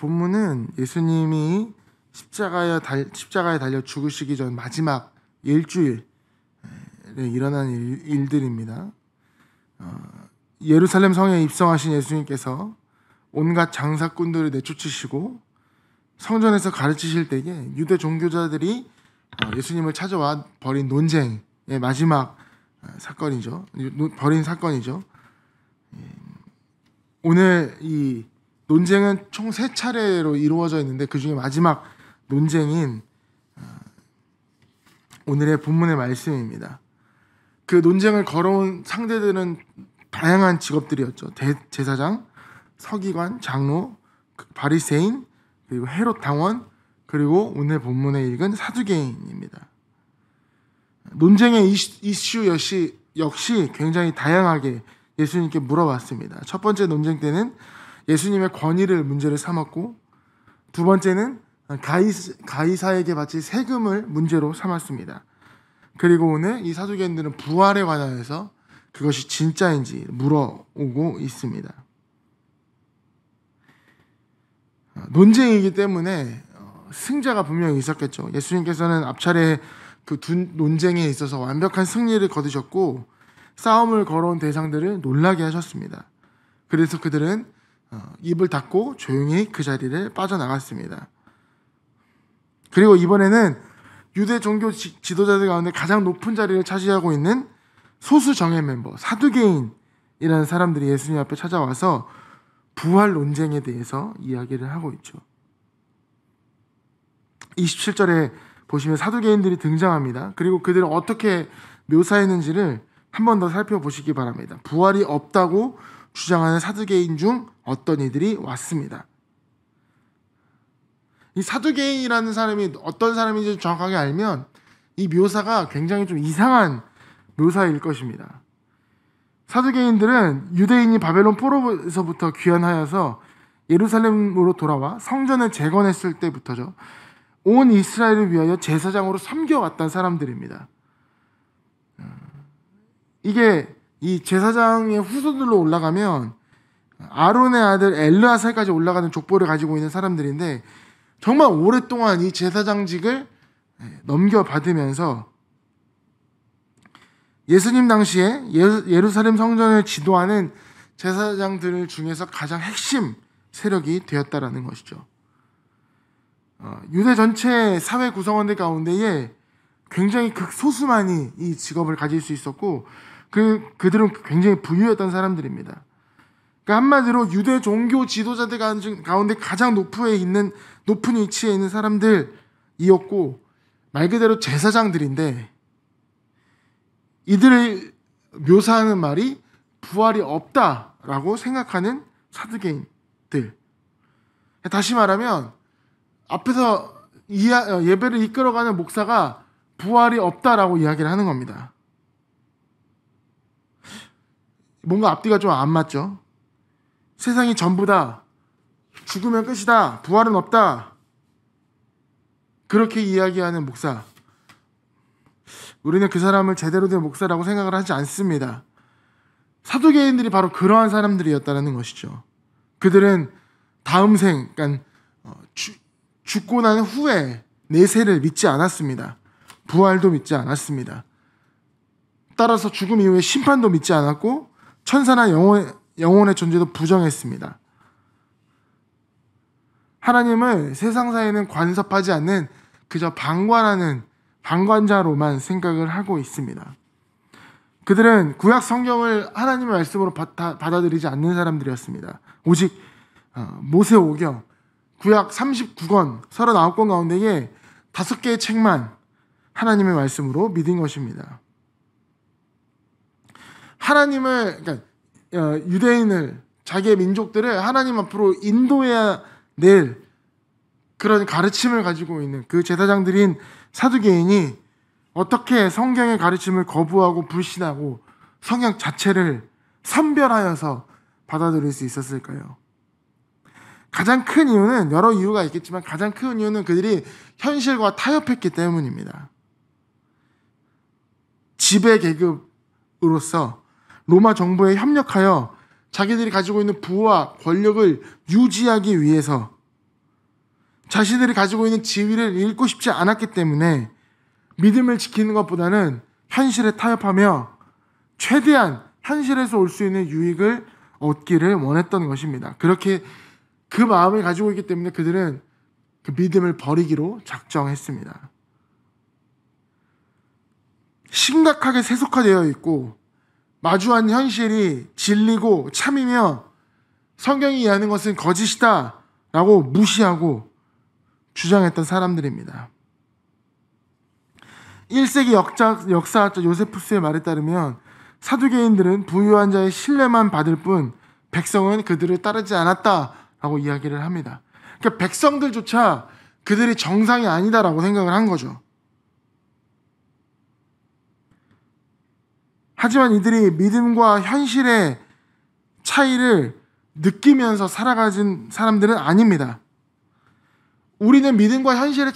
본문은 예수님이 십자가에 달려 죽으시기 전 마지막 일주일에 일어난 일들입니다. 예루살렘 성에 입성하신 예수님께서 온갖 장사꾼들을 내쫓으시고 성전에서 가르치실 때에 유대 종교자들이 예수님을 찾아와 벌인 논쟁의 마지막 사건이죠. 벌인 사건이죠. 오늘 이 논쟁은 총 3차례로 이루어져 있는데 그 중에 마지막 논쟁인 오늘의 본문의 말씀입니다. 그 논쟁을 걸어온 상대들은 다양한 직업들이었죠. 대제사장, 서기관, 장로, 바리새인, 그리고 헤롯 당원, 그리고 오늘 본문에 읽은 사두개인입니다. 논쟁의 이슈 역시 굉장히 다양하게 예수님께 물어봤습니다. 첫 번째 논쟁 때는 예수님의 권위를 문제를 삼았고, 두 번째는 가이사에게 바칠 세금을 문제로 삼았습니다. 그리고 오늘 이 사두개인들은 부활에 관하여서 그것이 진짜인지 물어오고 있습니다. 논쟁이기 때문에 승자가 분명히 있었겠죠. 예수님께서는 앞차례 그 두 논쟁에 있어서 완벽한 승리를 거두셨고 싸움을 걸어온 대상들을 놀라게 하셨습니다. 그래서 그들은 입을 닫고 조용히 그 자리를 빠져나갔습니다. 그리고 이번에는 유대 종교 지도자들 가운데 가장 높은 자리를 차지하고 있는 소수 정예 멤버 사두개인이라는 사람들이 예수님 앞에 찾아와서 부활 논쟁에 대해서 이야기를 하고 있죠. 27절에 보시면 사두개인들이 등장합니다. 그리고 그들은 어떻게 묘사했는지를 한 번 더 살펴보시기 바랍니다. 부활이 없다고 주장하는 사두개인 중 어떤 이들이 왔습니다. 이 사두개인이라는 사람이 어떤 사람인지 정확하게 알면 이 묘사가 굉장히 좀 이상한 묘사일 것입니다. 사두개인들은 유대인이 바벨론 포로에서부터 귀환하여서 예루살렘으로 돌아와 성전을 재건했을 때부터죠. 온 이스라엘을 위하여 제사장으로 섬겨왔던 사람들입니다. 이게 이 제사장의 후손들로 올라가면 아론의 아들 엘르아살까지 올라가는 족보를 가지고 있는 사람들인데 정말 오랫동안 이 제사장직을 넘겨받으면서 예수님 당시에 예루살렘 성전을 지도하는 제사장들 중에서 가장 핵심 세력이 되었다라는 것이죠. 유대 전체 사회 구성원들 가운데에 굉장히 극소수만이 이 직업을 가질 수 있었고 그들은 굉장히 부유했던 사람들입니다. 그러니까 한마디로 유대 종교 지도자들 가운데 가장 높은 위치에 있는 사람들이었고 말 그대로 제사장들인데 이들을 묘사하는 말이 부활이 없다라고 생각하는 사두개인들. 다시 말하면 앞에서 예배를 이끌어가는 목사가 부활이 없다라고 이야기를 하는 겁니다. 뭔가 앞뒤가 좀 안 맞죠? 세상이 전부다. 죽으면 끝이다. 부활은 없다. 그렇게 이야기하는 목사. 우리는 그 사람을 제대로 된 목사라고 생각을 하지 않습니다. 사두개인들이 바로 그러한 사람들이었다는 것이죠. 그들은 다음 생, 그러니까 죽고 난 후에 내세를 믿지 않았습니다. 부활도 믿지 않았습니다. 따라서 죽음 이후에 심판도 믿지 않았고 천사나 영혼의 존재도 부정했습니다. 하나님을 세상사에는 관섭하지 않는 그저 방관하는 방관자로만 생각을 하고 있습니다. 그들은 구약 성경을 하나님의 말씀으로 받아들이지 않는 사람들이었습니다. 오직 모세오경 구약 39권 39권 가운데에 5개의 책만 하나님의 말씀으로 믿은 것입니다. 하나님을 그러니까 유대인을 자기의 민족들을 하나님 앞으로 인도해야 낼 그런 가르침을 가지고 있는 그 제사장들인 사두개인이 어떻게 성경의 가르침을 거부하고 불신하고 성경 자체를 선별하여서 받아들일 수 있었을까요? 가장 큰 이유는 여러 이유가 있겠지만 가장 큰 이유는 그들이 현실과 타협했기 때문입니다. 지배 계급으로서 로마 정부에 협력하여 자기들이 가지고 있는 부와 권력을 유지하기 위해서 자신들이 가지고 있는 지위를 잃고 싶지 않았기 때문에 믿음을 지키는 것보다는 현실에 타협하며 최대한 현실에서 올 수 있는 유익을 얻기를 원했던 것입니다. 그렇게 그 마음을 가지고 있기 때문에 그들은 그 믿음을 버리기로 작정했습니다. 심각하게 세속화되어 있고 마주한 현실이 진리고 참이며 성경이 이해하는 것은 거짓이다 라고 무시하고 주장했던 사람들입니다. 1세기 역사학자 요세푸스의 말에 따르면 사두개인들은 부유한 자의 신뢰만 받을 뿐 백성은 그들을 따르지 않았다라고 이야기를 합니다. 그러니까 백성들조차 그들이 정상이 아니다라고 생각을 한 거죠. 하지만 이들이 믿음과 현실의 차이를 느끼면서 살아가진 사람들은 아닙니다. 우리는 믿음과 현실의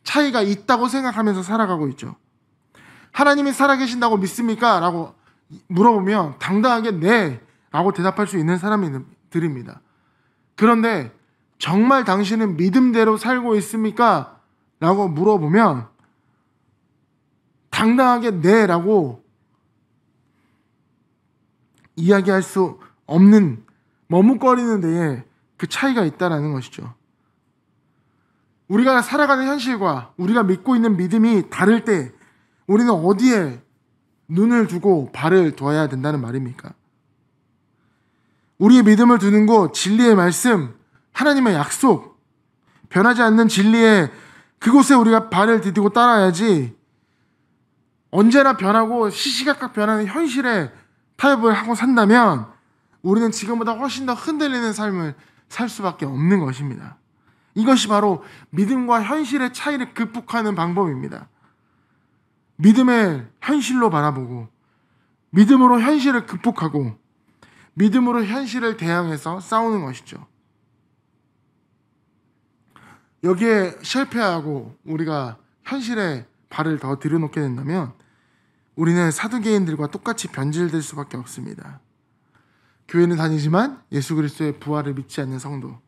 차이가 있다고 생각하면서 살아가고 있죠. 하나님이 살아계신다고 믿습니까? 라고 물어보면 당당하게 네 라고 대답할 수 있는 사람들입니다. 그런데 정말 당신은 믿음대로 살고 있습니까? 라고 물어보면 당당하게 네 라고 이야기할 수 없는 머뭇거리는 데에 그 차이가 있다는 것이죠. 우리가 살아가는 현실과 우리가 믿고 있는 믿음이 다를 때 우리는 어디에 눈을 두고 발을 둬야 된다는 말입니까? 우리의 믿음을 두는 곳, 진리의 말씀, 하나님의 약속, 변하지 않는 진리의 그곳에 우리가 발을 디디고 따라야지 언제나 변하고 시시각각 변하는 현실에 타협을 하고 산다면 우리는 지금보다 훨씬 더 흔들리는 삶을 살 수밖에 없는 것입니다. 이것이 바로 믿음과 현실의 차이를 극복하는 방법입니다. 믿음의 현실로 바라보고 믿음으로 현실을 극복하고 믿음으로 현실을 대항해서 싸우는 것이죠. 여기에 실패하고 우리가 현실에 발을 더 들여놓게 된다면 우리는 사두개인들과 똑같이 변질될 수밖에 없습니다. 교회는 다니지만 예수 그리스도의 부활을 믿지 않는 성도,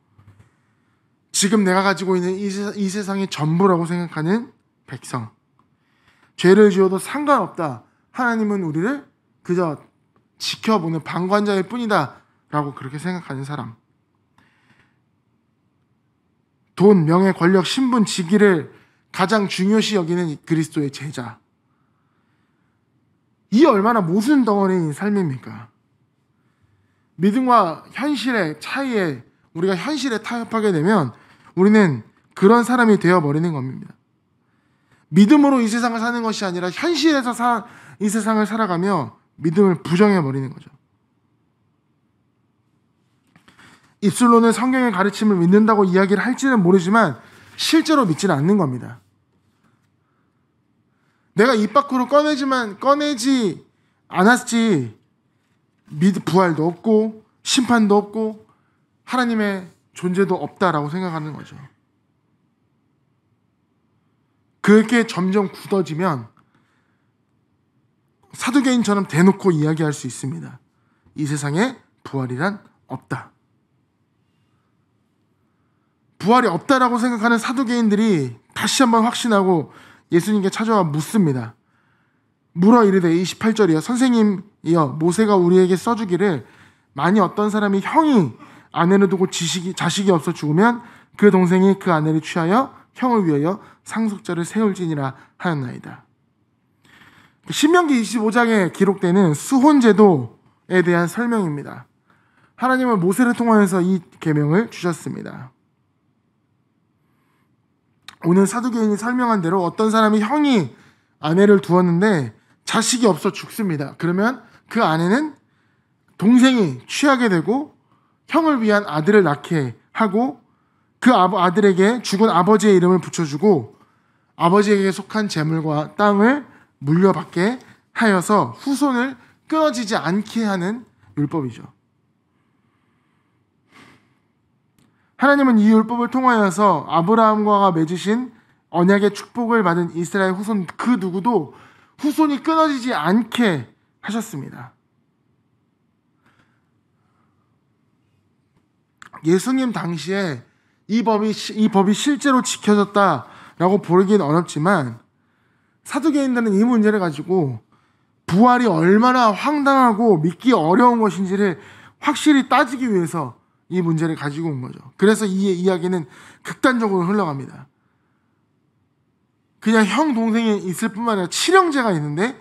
지금 내가 가지고 있는 이 세상의 전부라고 생각하는 백성, 죄를 지어도 상관없다, 하나님은 우리를 그저 지켜보는 방관자일 뿐이다 라고 그렇게 생각하는 사람, 돈, 명예, 권력, 신분, 직위를 가장 중요시 여기는 그리스도의 제자, 이 얼마나 모순 덩어리인 삶입니까? 믿음과 현실의 차이에 우리가 현실에 타협하게 되면 우리는 그런 사람이 되어버리는 겁니다. 믿음으로 이 세상을 사는 것이 아니라 현실에서 이 세상을 살아가며 믿음을 부정해버리는 거죠. 입술로는 성경의 가르침을 믿는다고 이야기를 할지는 모르지만 실제로 믿지는 않는 겁니다. 내가 입 밖으로 꺼내지 않았지 부활도 없고 심판도 없고 하나님의 존재도 없다라고 생각하는 거죠. 그렇게 점점 굳어지면 사두개인처럼 대놓고 이야기할 수 있습니다. 이 세상에 부활이란 없다. 부활이 없다라고 생각하는 사두개인들이 다시 한번 확신하고 예수님께 찾아와 묻습니다. 물어 이르되 28절이요. 선생님이여, 모세가 우리에게 써주기를 만일 어떤 사람이 형이 아내를 두고 자식이 없어 죽으면 그 동생이 그 아내를 취하여 형을 위하여 상속자를 세울지니라 하였나이다. 신명기 25장에 기록되는 수혼제도에 대한 설명입니다. 하나님은 모세를 통하여서 이 계명을 주셨습니다. 오늘 사두개인이 설명한 대로 어떤 사람이 형이 아내를 두었는데 자식이 없어 죽습니다. 그러면 그 아내는 동생이 취하게 되고 형을 위한 아들을 낳게 하고 그 아들에게 죽은 아버지의 이름을 붙여주고 아버지에게 속한 재물과 땅을 물려받게 하여서 후손을 끊어지지 않게 하는 율법이죠. 하나님은 이 율법을 통하여서 아브라함과 맺으신 언약의 축복을 받은 이스라엘 후손 그 누구도 후손이 끊어지지 않게 하셨습니다. 예수님 당시에 이 법이 실제로 지켜졌다라고 보기는 어렵지만 사두개인들은 이 문제를 가지고 부활이 얼마나 황당하고 믿기 어려운 것인지를 확실히 따지기 위해서 이 문제를 가지고 온 거죠. 그래서 이 이야기는 극단적으로 흘러갑니다. 그냥 형 동생이 있을 뿐만 아니라 칠형제가 있는데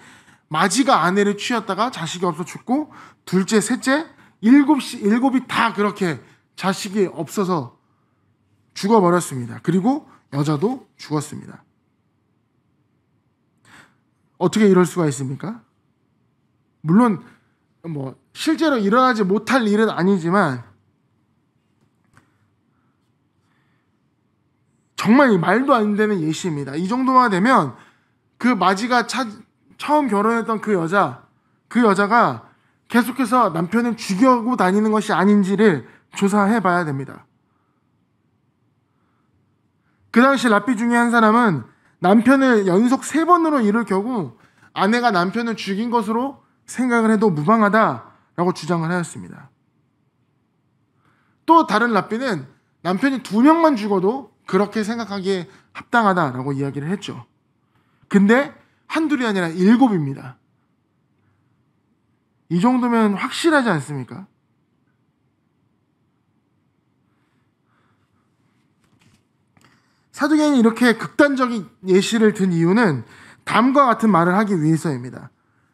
마지가 아내를 취했다가 자식이 없어 죽고 둘째, 셋째, 일곱이 다 그렇게 자식이 없어서 죽어버렸습니다. 그리고 여자도 죽었습니다. 어떻게 이럴 수가 있습니까? 물론 실제로 일어나지 못할 일은 아니지만 정말 말도 안 되는 예시입니다. 이 정도만 되면 그 마지가 처음 결혼했던 그 여자가 계속해서 남편을 죽이고 다니는 것이 아닌지를 조사해 봐야 됩니다. 그 당시 랍비 중에 한 사람은 남편을 연속 3번으로 이룰 경우 아내가 남편을 죽인 것으로 생각을 해도 무방하다라고 주장을 하였습니다. 또 다른 랍비는 남편이 2명만 죽어도 그렇게 생각하기에 합당하다라고 이야기를 했죠. 근데 한둘이 아니라 7입니다. 이 정도면 확실하지 않습니까? 사두개인이 이렇게 극단적인 예시를 든 이유는 다음과 같은 말을 하기 위해서입니다.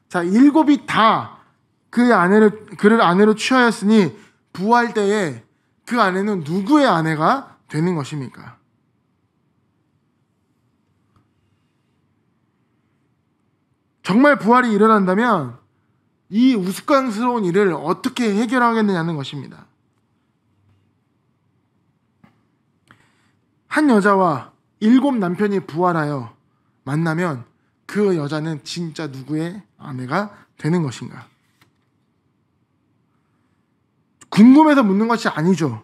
자, 7이 다 그를 아내로 취하였으니 부활 때에 그 아내는 누구의 아내가 되는 것입니까? 정말 부활이 일어난다면 이 우스꽝스러운 일을 어떻게 해결하겠느냐는 것입니다. 한 여자와 7 남편이 부활하여 만나면 그 여자는 진짜 누구의 아내가 되는 것인가? 궁금해서 묻는 것이 아니죠.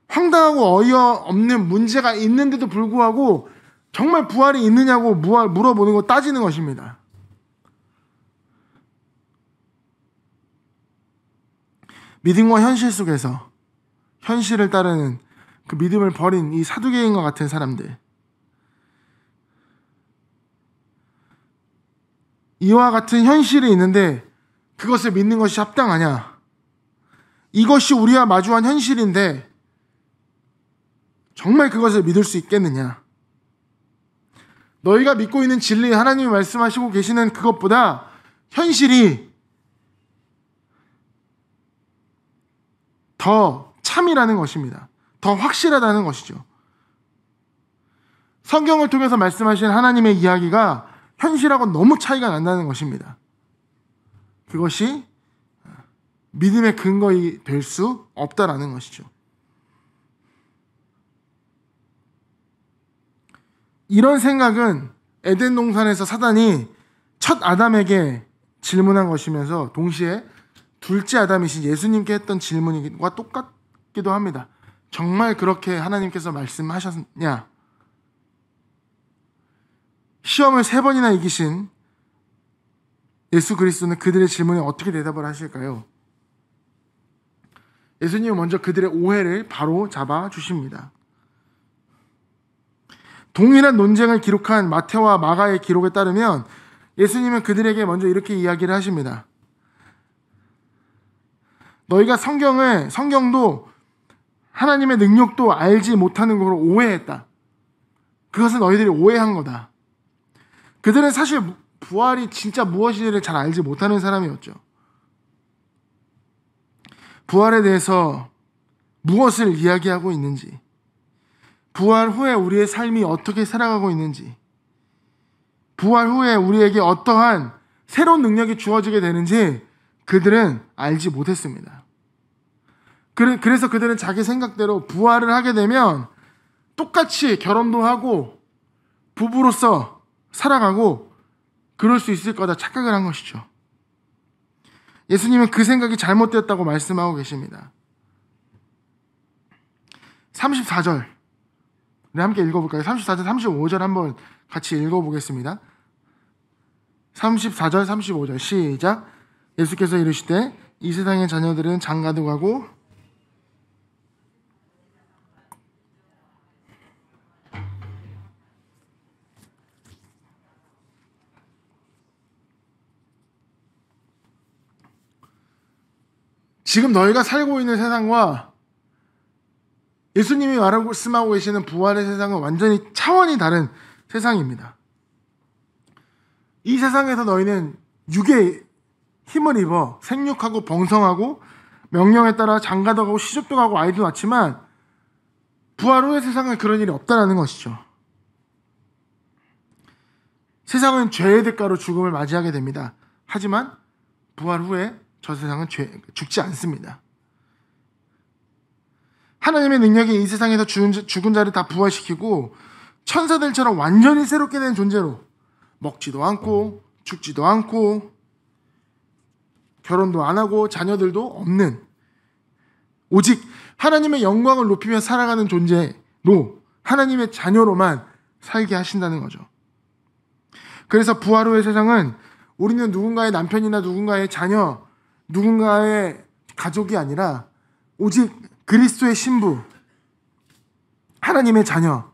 황당하고 어이없는 문제가 있는데도 불구하고 정말 부활이 있느냐고 물어보는 거, 따지는 것입니다. 믿음과 현실 속에서 현실을 따르는 그 믿음을 버린 이 사두개인과 같은 사람들, 이와 같은 현실이 있는데 그것을 믿는 것이 합당하냐? 이것이 우리와 마주한 현실인데 정말 그것을 믿을 수 있겠느냐? 너희가 믿고 있는 진리, 하나님이 말씀하시고 계시는 그것보다 현실이 더 참이라는 것입니다. 더 확실하다는 것이죠. 성경을 통해서 말씀하신 하나님의 이야기가 현실하고 너무 차이가 난다는 것입니다. 그것이 믿음의 근거이 될 수 없다라는 것이죠. 이런 생각은 에덴 동산에서 사단이 첫 아담에게 질문한 것이면서 동시에 둘째 아담이신 예수님께 했던 질문과 똑같기도 합니다. 정말 그렇게 하나님께서 말씀하셨냐? 시험을 3번이나 이기신 예수 그리스도는 그들의 질문에 어떻게 대답을 하실까요? 예수님은 먼저 그들의 오해를 바로 잡아 주십니다. 동일한 논쟁을 기록한 마태와 마가의 기록에 따르면 예수님은 그들에게 먼저 이렇게 이야기를 하십니다. 너희가 성경도 하나님의 능력도 알지 못하는 것으로 오해했다. 그것은 너희들이 오해한 거다. 그들은 사실 부활이 진짜 무엇인지를 잘 알지 못하는 사람이었죠. 부활에 대해서 무엇을 이야기하고 있는지, 부활 후에 우리의 삶이 어떻게 살아가고 있는지, 부활 후에 우리에게 어떠한 새로운 능력이 주어지게 되는지 그들은 알지 못했습니다. 그래서 그들은 자기 생각대로 부활을 하게 되면 똑같이 결혼도 하고 부부로서 살아가고 그럴 수 있을 거다 착각을 한 것이죠. 예수님은 그 생각이 잘못되었다고 말씀하고 계십니다. 34절 함께 읽어볼까요? 34절, 35절 한번 같이 읽어보겠습니다. 34절, 35절 시작. 예수께서 이르시되 이 세상의 자녀들은 장가도 가고 지금 너희가 살고 있는 세상과 예수님이 말씀하고 계시는 부활의 세상은 완전히 차원이 다른 세상입니다. 이 세상에서 너희는 육의 힘을 입어 생육하고 번성하고 명령에 따라 장가도 가고 시집도 가고 아이도 낳지만 부활 후의 세상은 그런 일이 없다는 것이죠. 세상은 죄의 대가로 죽음을 맞이하게 됩니다. 하지만 부활 후에 저 세상은 죽지 않습니다. 하나님의 능력이 이 세상에서 죽은 자를 다 부활시키고 천사들처럼 완전히 새롭게 된 존재로 먹지도 않고 죽지도 않고 결혼도 안 하고 자녀들도 없는 오직 하나님의 영광을 높이며 살아가는 존재로 하나님의 자녀로만 살게 하신다는 거죠. 그래서 부활 후의 세상은 우리는 누군가의 남편이나 누군가의 자녀, 누군가의 가족이 아니라 오직 그리스도의 신부, 하나님의 자녀,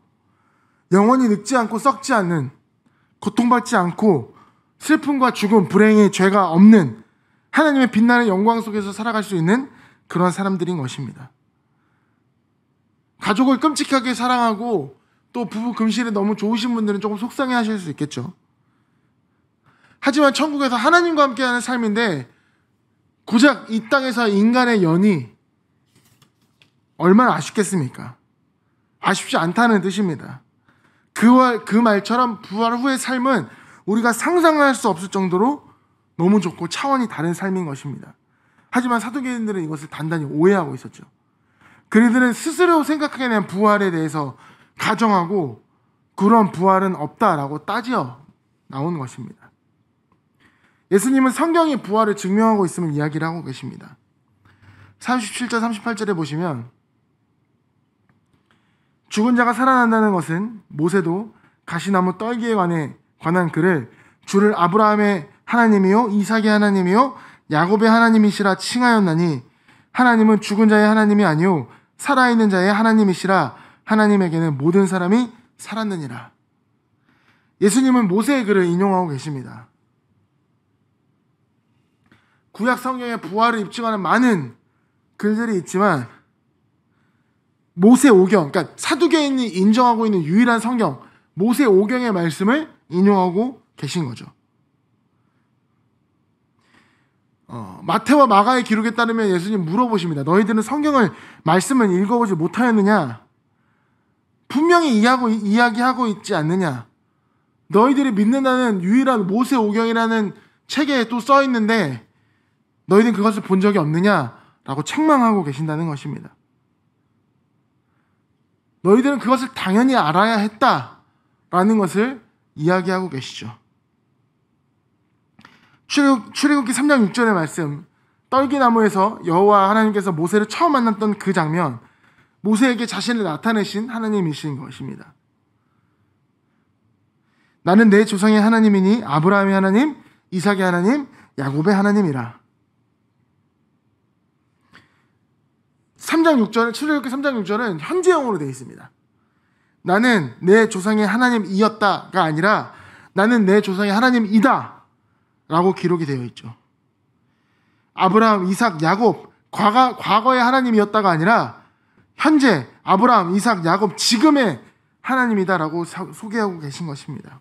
영원히 늙지 않고 썩지 않는, 고통받지 않고 슬픔과 죽음, 불행의 죄가 없는 하나님의 빛나는 영광 속에서 살아갈 수 있는 그런 사람들인 것입니다. 가족을 끔찍하게 사랑하고 또 부부 금실에 너무 좋으신 분들은 조금 속상해 하실 수 있겠죠. 하지만 천국에서 하나님과 함께하는 삶인데 고작 이 땅에서 인간의 연이 얼마나 아쉽겠습니까? 아쉽지 않다는 뜻입니다. 그 말처럼 부활 후의 삶은 우리가 상상할 수 없을 정도로 너무 좋고 차원이 다른 삶인 것입니다. 하지만 사두개인들은 이것을 단단히 오해하고 있었죠. 그들은 스스로 생각하게 된 부활에 대해서 가정하고 그런 부활은 없다라고 따져 나오는 것입니다. 예수님은 성경이 부활을 증명하고 있음을 이야기를 하고 계십니다. 37절 38절에 보시면 죽은 자가 살아난다는 것은 모세도 가시나무 떨기에 관한 글을 주를 아브라함의 하나님이요 이삭의 하나님이요 야곱의 하나님이시라 칭하였나니 하나님은 죽은 자의 하나님이 아니요 살아있는 자의 하나님이시라 하나님에게는 모든 사람이 살았느니라. 예수님은 모세의 글을 인용하고 계십니다. 구약 성경에 부활을 입증하는 많은 글들이 있지만 모세 오경, 그러니까 사두개인이 인정하고 있는 유일한 성경 모세 오경의 말씀을 인용하고 계신 거죠. 마태와 마가의 기록에 따르면 예수님 물어보십니다. 너희들은 성경을 말씀을 읽어보지 못하였느냐? 분명히 이야기하고 있지 않느냐? 너희들이 믿는다는 유일한 모세 오경이라는 책에 또 써 있는데 너희들은 그것을 본 적이 없느냐라고 책망하고 계신다는 것입니다. 너희들은 그것을 당연히 알아야 했다라는 것을 이야기하고 계시죠. 출애굽기 3장 6절의 말씀, 떨기나무에서 여호와 하나님께서 모세를 처음 만났던 그 장면, 모세에게 자신을 나타내신 하나님이신 것입니다. 나는 내 조상의 하나님이니 아브라함의 하나님, 이삭의 하나님, 야곱의 하나님이라. 3장 6절, 출애굽기 3장 6절은 현재형으로 되어 있습니다. 나는 내 조상의 하나님이었다가 아니라 나는 내 조상의 하나님이다 라고 기록이 되어 있죠. 아브라함, 이삭, 야곱, 과거의 하나님이었다가 아니라 현재 아브라함, 이삭, 야곱, 지금의 하나님이다라고 소개하고 계신 것입니다.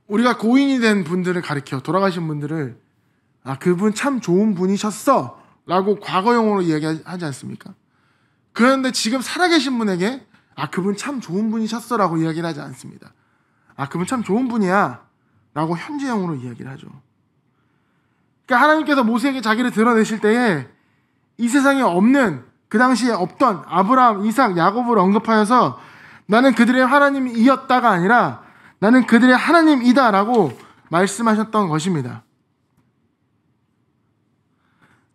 우리가 고인이 된 분들을 가리켜 돌아가신 분들을 그분 참 좋은 분이셨어 라고 과거형으로 이야기하지 않습니까? 그런데 지금 살아계신 분에게 그분 참 좋은 분이셨어 라고 이야기를 하지 않습니다. 그분 참 좋은 분이야 라고 현재형으로 이야기를 하죠. 그러니까 하나님께서 모세에게 자기를 드러내실 때에 이 세상에 없는, 그 당시에 없던 아브라함, 이삭, 야곱을 언급하여서 나는 그들의 하나님이었다가 아니라 나는 그들의 하나님이다 라고 말씀하셨던 것입니다.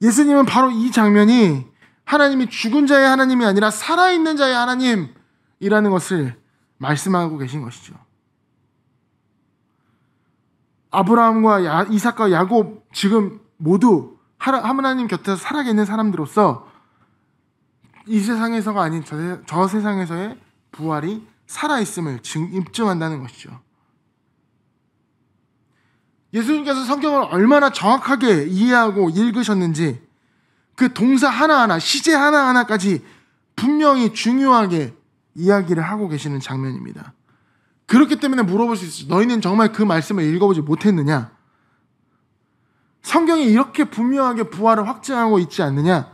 예수님은 바로 이 장면이 하나님이 죽은 자의 하나님이 아니라 살아있는 자의 하나님이라는 것을 말씀하고 계신 것이죠. 아브라함과 이삭과 야곱 지금 모두 하나님 곁에서 살아계는 사람들로서 이 세상에서가 아닌 저 세상에서의 부활이 살아있음을 입증한다는 것이죠. 예수님께서 성경을 얼마나 정확하게 이해하고 읽으셨는지 그 동사 하나하나, 시제 하나하나까지 분명히 중요하게 이야기를 하고 계시는 장면입니다. 그렇기 때문에 물어볼 수 있어요. 너희는 정말 그 말씀을 읽어보지 못했느냐? 성경이 이렇게 분명하게 부활을 확증하고 있지 않느냐?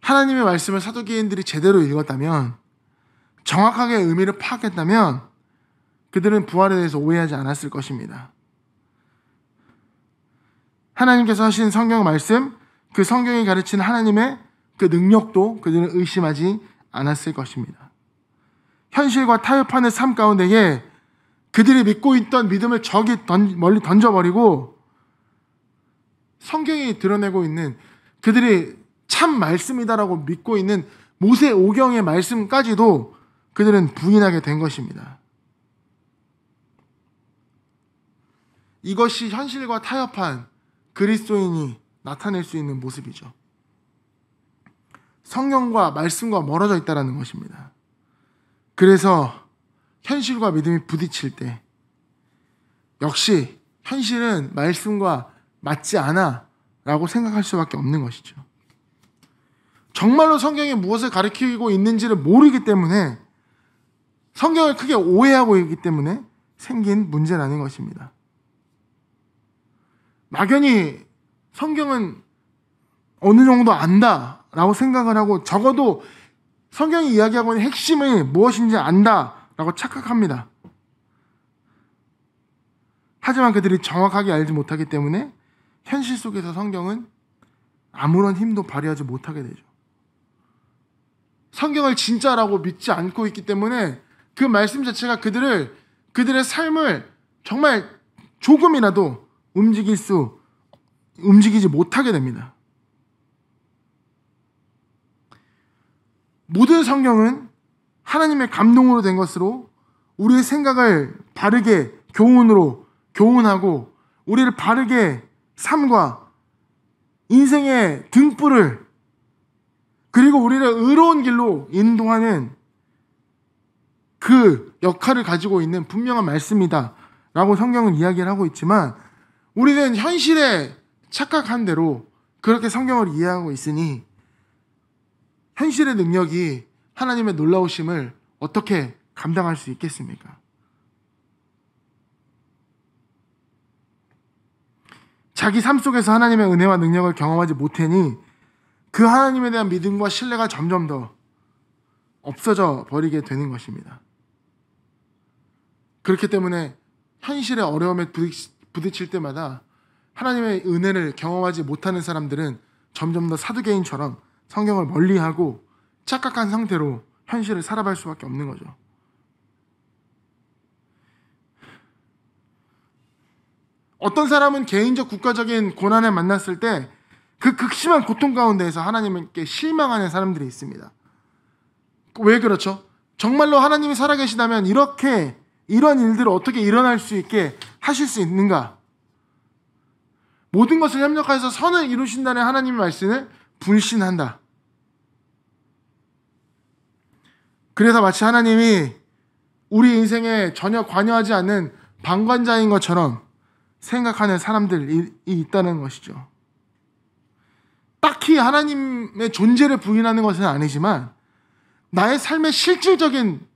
하나님의 말씀을 사두개인들이 제대로 읽었다면, 정확하게 의미를 파악했다면 그들은 부활에 대해서 오해하지 않았을 것입니다. 하나님께서 하신 성경 말씀, 그 성경이 가르치는 하나님의 그 능력도 그들은 의심하지 않았을 것입니다. 현실과 타협하는 삶 가운데에 그들이 믿고 있던 믿음을 멀리 던져버리고 성경이 드러내고 있는 그들이 참 말씀이다라고 믿고 있는 모세 오경의 말씀까지도 그들은 부인하게 된 것입니다. 이것이 현실과 타협한 그리스도인이 나타낼 수 있는 모습이죠. 성경과 말씀과 멀어져 있다는 것입니다. 그래서 현실과 믿음이 부딪힐 때 역시 현실은 말씀과 맞지 않아 라고 생각할 수밖에 없는 것이죠. 정말로 성경이 무엇을 가르치고 있는지를 모르기 때문에, 성경을 크게 오해하고 있기 때문에 생긴 문제라는 것입니다. 막연히 성경은 어느 정도 안다라고 생각을 하고 적어도 성경이 이야기하고 있는 핵심이 무엇인지 안다라고 착각합니다. 하지만 그들이 정확하게 알지 못하기 때문에 현실 속에서 성경은 아무런 힘도 발휘하지 못하게 되죠. 성경을 진짜라고 믿지 않고 있기 때문에 그 말씀 자체가 그들의 삶을 정말 조금이라도 움직이지 못하게 됩니다. 모든 성경은 하나님의 감동으로 된 것으로 우리의 생각을 바르게 교훈하고 우리를 바르게 삶과 인생의 등불을, 그리고 우리를 의로운 길로 인도하는 그 역할을 가지고 있는 분명한 말씀이다 라고 성경은 이야기를 하고 있지만, 우리는 현실에 착각한 대로 그렇게 성경을 이해하고 있으니 현실의 능력이 하나님의 놀라우심을 어떻게 감당할 수 있겠습니까? 자기 삶 속에서 하나님의 은혜와 능력을 경험하지 못하니 그 하나님에 대한 믿음과 신뢰가 점점 더 없어져 버리게 되는 것입니다. 그렇기 때문에 현실의 어려움에 부딪힐 때마다 하나님의 은혜를 경험하지 못하는 사람들은 점점 더 사두개인처럼 성경을 멀리하고 착각한 상태로 현실을 살아갈 수밖에 없는 거죠. 어떤 사람은 개인적 국가적인 고난을 만났을 때 그 극심한 고통 가운데에서 하나님께 실망하는 사람들이 있습니다. 왜 그렇죠? 정말로 하나님이 살아계시다면 이런 일들을 어떻게 일어날 수 있게 하실 수 있는가? 모든 것을 협력해서 선을 이루신다는 하나님의 말씀을 불신한다. 그래서 마치 하나님이 우리 인생에 전혀 관여하지 않는 방관자인 것처럼 생각하는 사람들이 있다는 것이죠. 딱히 하나님의 존재를 부인하는 것은 아니지만 나의 삶의 실질적인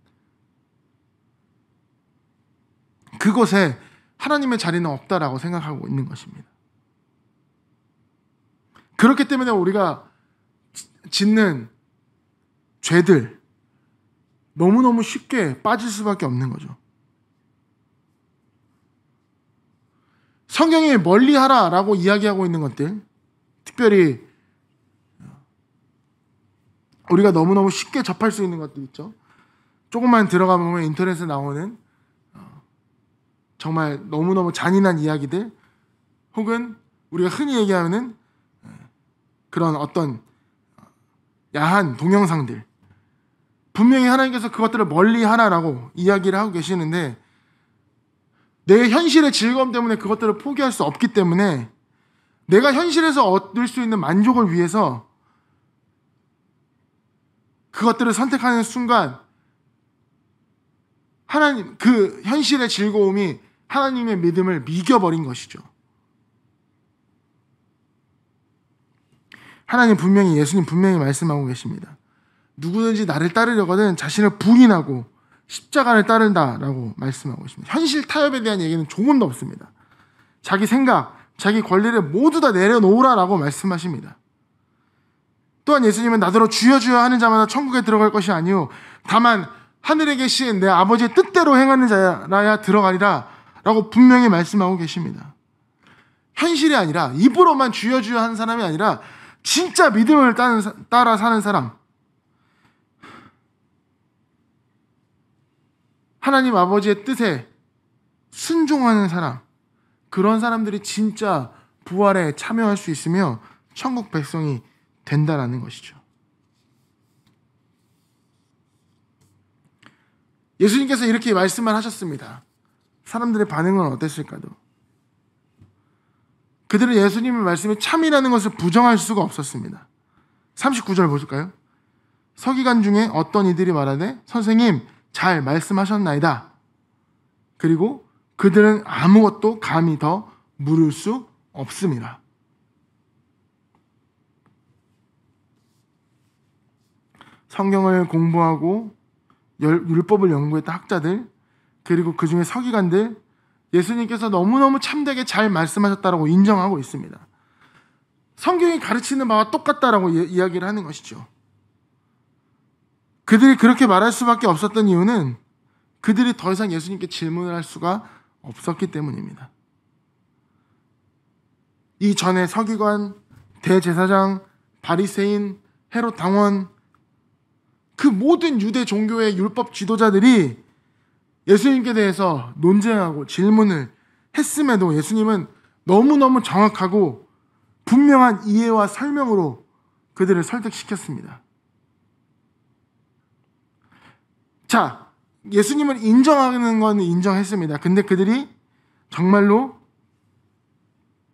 그곳에 하나님의 자리는 없다라고 생각하고 있는 것입니다. 그렇기 때문에 우리가 짓는 죄들 너무너무 쉽게 빠질 수밖에 없는 거죠. 성경이 멀리하라라고 이야기하고 있는 것들, 특별히 우리가 너무너무 쉽게 접할 수 있는 것들 있죠. 조금만 들어가 보면 인터넷에 나오는 정말 너무너무 잔인한 이야기들, 혹은 우리가 흔히 얘기하는 그런 어떤 야한 동영상들, 분명히 하나님께서 그것들을 멀리하라라고 이야기를 하고 계시는데 내 현실의 즐거움 때문에 그것들을 포기할 수 없기 때문에 내가 현실에서 얻을 수 있는 만족을 위해서 그것들을 선택하는 순간 하나님 그 현실의 즐거움이 하나님의 믿음을 이겨버린 것이죠. 예수님 분명히 말씀하고 계십니다. 누구든지 나를 따르려거든 자신을 부인하고 십자가를 따른다라고 말씀하고 있습니다. 현실 타협에 대한 얘기는 조금도 없습니다. 자기 생각, 자기 권리를 모두 다 내려놓으라라고 말씀하십니다. 또한 예수님은 나더러 주여 주여 하는 자마다 천국에 들어갈 것이 아니요 다만 하늘에 계신 내 아버지의 뜻대로 행하는 자라야 들어가리라 라고 분명히 말씀하고 계십니다. 현실이 아니라 입으로만 주여 주여 하는 사람이 아니라 진짜 믿음을 따라 사는 사람, 하나님 아버지의 뜻에 순종하는 사람, 그런 사람들이 진짜 부활에 참여할 수 있으며 천국 백성이 된다라는 것이죠. 예수님께서 이렇게 말씀을 하셨습니다. 사람들의 반응은 어땠을까도? 그들은 예수님의 말씀이 참이라는 것을 부정할 수가 없었습니다. 39절 보실까요? 서기관 중에 어떤 이들이 말하되 선생님 잘 말씀하셨나이다. 그리고 그들은 아무것도 감히 더 물을 수 없습니다. 성경을 공부하고 율법을 연구했던 학자들, 그리고 그 중에 서기관들, 예수님께서 너무너무 참되게 잘 말씀하셨다라고 인정하고 있습니다. 성경이 가르치는 바와 똑같다라고 이야기를 하는 것이죠. 그들이 그렇게 말할 수밖에 없었던 이유는 그들이 더 이상 예수님께 질문을 할 수가 없었기 때문입니다. 이 전에 서기관, 대제사장, 바리새인, 헤롯 당원, 그 모든 유대 종교의 율법 지도자들이 예수님께 대해서 논쟁하고 질문을 했음에도 예수님은 너무너무 정확하고 분명한 이해와 설명으로 그들을 설득시켰습니다. 자, 예수님을 인정하는 건 인정했습니다. 근데 그들이 정말로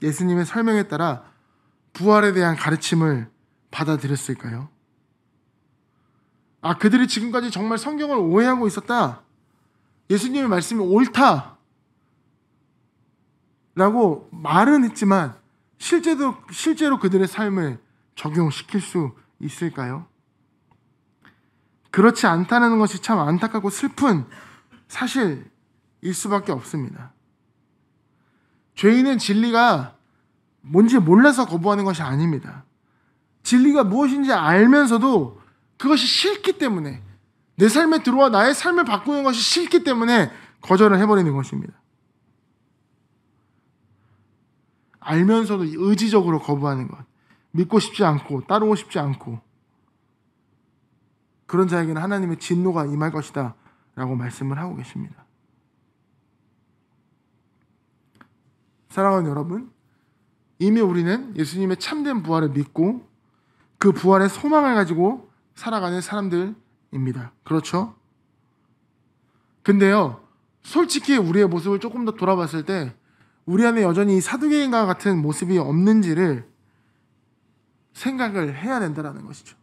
예수님의 설명에 따라 부활에 대한 가르침을 받아들였을까요? 그들이 지금까지 정말 성경을 오해하고 있었다. 예수님의 말씀이 옳다 라고 말은 했지만 실제로 그들의 삶을 적용시킬 수 있을까요? 그렇지 않다는 것이 참 안타깝고 슬픈 사실일 수밖에 없습니다. 죄인은 진리가 뭔지 몰라서 거부하는 것이 아닙니다. 진리가 무엇인지 알면서도 그것이 싫기 때문에, 내 삶에 들어와 나의 삶을 바꾸는 것이 싫기 때문에 거절을 해버리는 것입니다. 알면서도 의지적으로 거부하는 것, 믿고 싶지 않고 따르고 싶지 않고, 그런 자에게는 하나님의 진노가 임할 것이다 라고 말씀을 하고 계십니다. 사랑하는 여러분, 이미 우리는 예수님의 참된 부활을 믿고 그 부활의 소망을 가지고 살아가는 사람들입니다. 그렇죠? 근데요, 솔직히 우리의 모습을 조금 더 돌아봤을 때 우리 안에 여전히 사두개인과 같은 모습이 없는지를 생각을 해야 된다는 것이죠.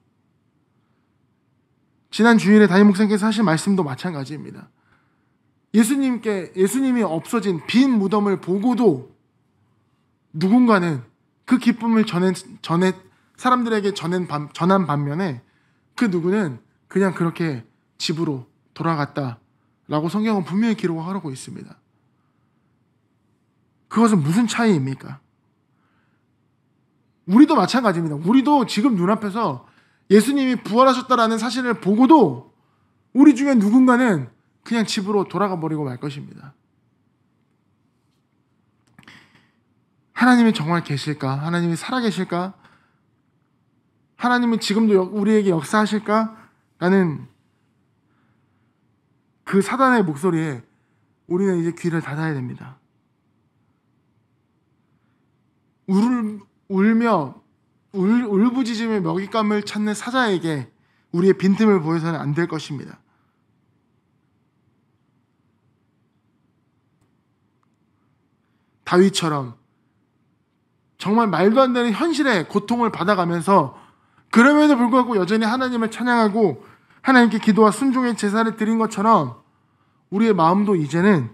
지난 주일에 담임 목사님께서 하신 말씀도 마찬가지입니다. 예수님이 없어진 빈 무덤을 보고도 누군가는 그 기쁨을 사람들에게 전한 반면에 그 누구는 그냥 그렇게 집으로 돌아갔다라고 성경은 분명히 기록하고 있습니다. 그것은 무슨 차이입니까? 우리도 마찬가지입니다. 우리도 지금 눈앞에서 예수님이 부활하셨다라는 사실을 보고도 우리 중에 누군가는 그냥 집으로 돌아가 버리고 말 것입니다. 하나님이 정말 계실까? 하나님이 살아계실까? 하나님이 지금도 우리에게 역사하실까? 라는 그 사단의 목소리에 우리는 이제 귀를 닫아야 됩니다. 울부짖으며 먹잇감을 찾는 사자에게 우리의 빈틈을 보여서는 안 될 것입니다. 다윗처럼 정말 말도 안 되는 현실의 고통을 받아가면서 그럼에도 불구하고 여전히 하나님을 찬양하고 하나님께 기도와 순종의 제사를 드린 것처럼 우리의 마음도 이제는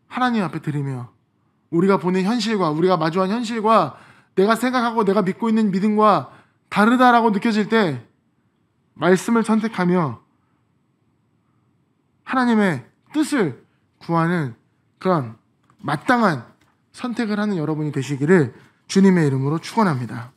하나님 앞에 드리며 우리가 보는 현실과 우리가 마주한 현실과 내가 생각하고 내가 믿고 있는 믿음과 다르다라고 느껴질 때 말씀을 선택하며 하나님의 뜻을 구하는 그런 마땅한 선택을 하는 여러분이 되시기를 주님의 이름으로 축원합니다.